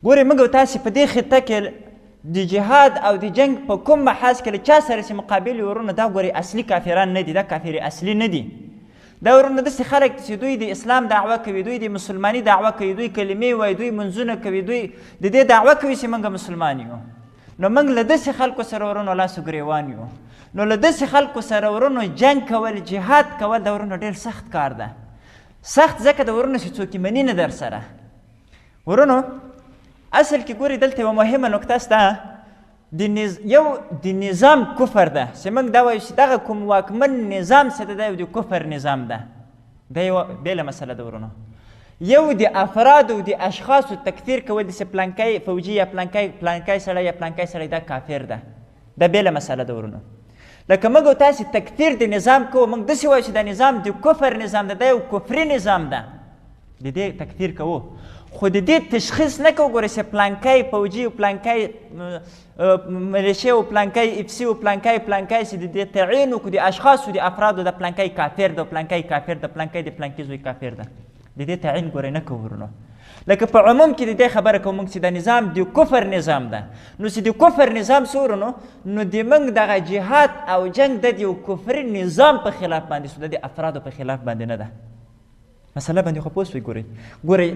ګورئ موږ او تاسې په دې خطه کې د جهاد او د جنگ په کوم محاذ کې له چا سره چې مقابل یو ورونه دا ګورئ اصلي کافران نه دي، دا کافر اصلي نه دي. دا ورونه داسې خلک چې دوی د اسلام دعوه کوي، دوی د مسلماني دعوه کوي، دوی کلمې وایي، دوی منځونه کوي، دوی د دې دعوه کوي چې موږ مسلمان یو. نو موږ له داسې خلکو سره ورونو لاس و ګریوان یو. نو له داسې خلکو سره ورونو جنګ کول، جهاد کول دا ورونو ډېر سخت کار ده. سخت ځکه د ورونو چې څوک یې مني نه در سره. ورونو اصل کې ګوري دلته یوه مهمه نکته شته، یو د نظام کفر ده چې موږ دا وایو چې دغه کوم واکمن نظام چې ده دا یو د کفر نظام ده. دا یوه بېله مسله ده ورونو. یو د افرادو د اشخاصو تکفیر کول چې پلانکی فوجي یا پلانکی سړی یا پلانکی سړی دا کافر ده، دا بېله مسله ده ورونو. لکه موږ او تاسې تکفیر د نظام کوو، موږ داسې وایو چې دا نظام د کفر نظام ده، دا یو کفري نظام ده، د دې تکفیر کوو. خو د دې تشخیص نه کوو ګورئ چې پلانکی فوجي او پلانکی ملیشې او پلانکی افسي او پلانکی چې د دې تعین وکړو د اشخاصو د افرادو د پلانکی کافر ده، پلانکی کافر ده، پلانکی د پلانکي زوی کافر ده. د دې تعین ګورئ نه کوو ورونو. لکه په عموم کې د دې خبره کوو موږ چې دا نظام د کفر نظام ده. نو چې د کفر نظام څه ورونو، نو د موږ دغه جهاد او جنګ د یو کفري نظام په خلاف باندې شو، د افرادو په خلاف باندې نه ده. مسله باندې خو پوه شوئ. ګورئ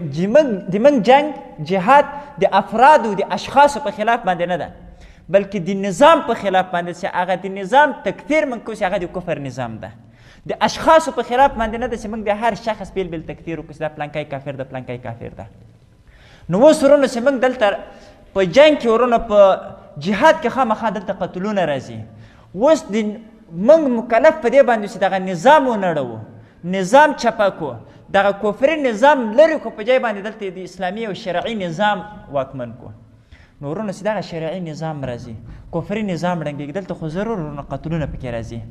د موږ جنګ جهاد د افرادو د اشخاصو په خلاف باندې نه ده، بلکې د نظام په خلاف باندې چې هغه د نظام تکفیر موږ کوو چې هغه د کفر نظام ده. د اشخاصو په خلاف باندې نه ده چې موږ د هر شخص بیل بیل تکفیر وکړو چې دا پلانکی کافر ده، پلانکی کافر ده. نو اوس ورونو چې موږ دلته په جنګ کې ورونو په جهاد کې خامخا دلته قتلونه راځي. اوس موږ مکلف په دې باندې چې دغه نظام ونړوو، نظام چپه کړو، دغه کفري نظام لرې کړو، په جای باندې دلته د اسلامي او شرعي نظام واکمن کړو. نو ورونو چې دغه شرعي نظام راځي، کفري نظام ړنګېږي، دلته خو ضرور ورونو قتلونه پکې راځي.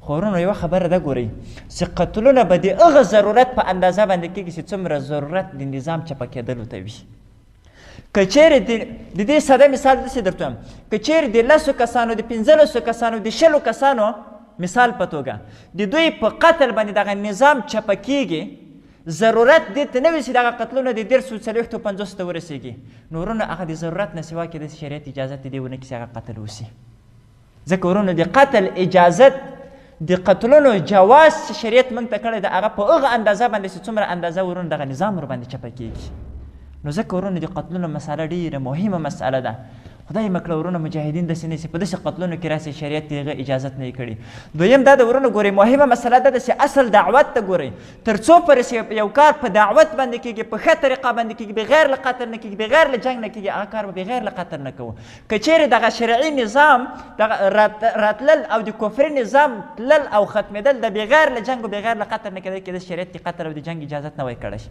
خو ورونو یوه خبره ده ګورئ چې قتلونه به د هغه ضرورت په اندازه باندې کېږي چې څومره ضرورت د نظام چپه کېدلو ته وي. که چیرې د دې ساده مثال داسې درته وایم، که چیرې د 10 کسانو، د 15 کسانو، د 20 کسانو مثال په توګه د دوی په قتل باندې دغه نظام چپه کېږي، ضرورت دې ته نه وي چې دغه قتلونه د 150 40 50 ته ورسېږي. نو ورونو هغه د ضرورت نه سوا کېدای شي شریعت اجازت دې ونه کړي چې هغه قتل وسي. ځکه ورونو د قتل اجازت، د قتلونو جواز چې شریعت موږ ته کړی د هغه په هغه اندازه باندې چې څومره اندازه ورونو دغه نظام ورباندې چپه کېږي. نو ځکه ورونو د قتلونو مسله ډېره مهمه مسله ده. خدای مکړه ورونو مجاهدین داسې نه چې په داسې قتلونو کې راسي شریعت یې هغه اجازت نه یې کړي. دویم دا د ورونو ګورئ مهمه مسله ده چې اصل دعوت ته ګورئ، تر څو پورې چې یو کار په دعوت باندې کېږي، په ښه طریقه باندې کېږي، بغیر له قتل نه کېږي، بغیر له جنګ نه کېږي، هغه کار به بغیر له قتل نه کوو. که چیرې دغه شرعي نظام راتلل او د کفري نظام تلل او ختمېدل د بغیر له جنګ او بغیر له قتل نه کېدای شریعت د قتل او د جنګ اجازت نه وای کړی.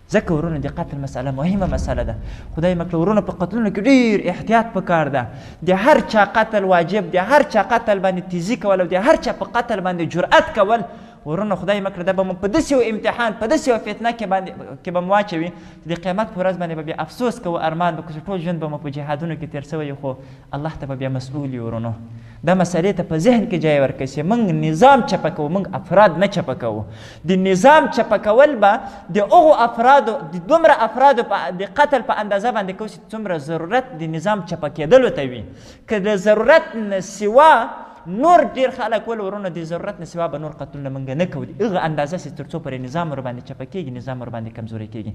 ځکه ورونو د قتل مسله مهمه مسله ده. خدای مکړه ورونو په قتلونو کې ډېر احتیاط پکار ده. د هر چا قتل واجب، د هر چا قتل باندې تیزي کول او د هر چا په قتل باندې جرأت کول ورونو خدای مکړه دا به مو په داسې یو امتحان، په داسې یو فتنه کې به مو واچوي چې د قیامت په ورځ باندې به بیا افسوس کوو، ارمان به کوو چې ټول ژوند به مو په جهادونو کې تېر سوی، خو الله ته به بیا مسؤول یو. ورونو دا مسئلې ته په ذهن کې ځای ورکړئ چې موږ نظام چپه کوو، موږ افراد نه چپه کوو. د نظام چپه کول به د هغو افرادو، د دومره افرادو د قتل په اندازه باندې کوو چې څومره ضرورت د نظام چپه کېدلو ته وي. که د ضرورت نه سوا نور ډېر خلک ول ورونو د ضرورت نه سوا به نور قتلونه موږ نه کوو، د هغه اندازه چې تر څو پورې نظام ورباندې چپه کېږي، نظام ورباندې کمزوری کېږي.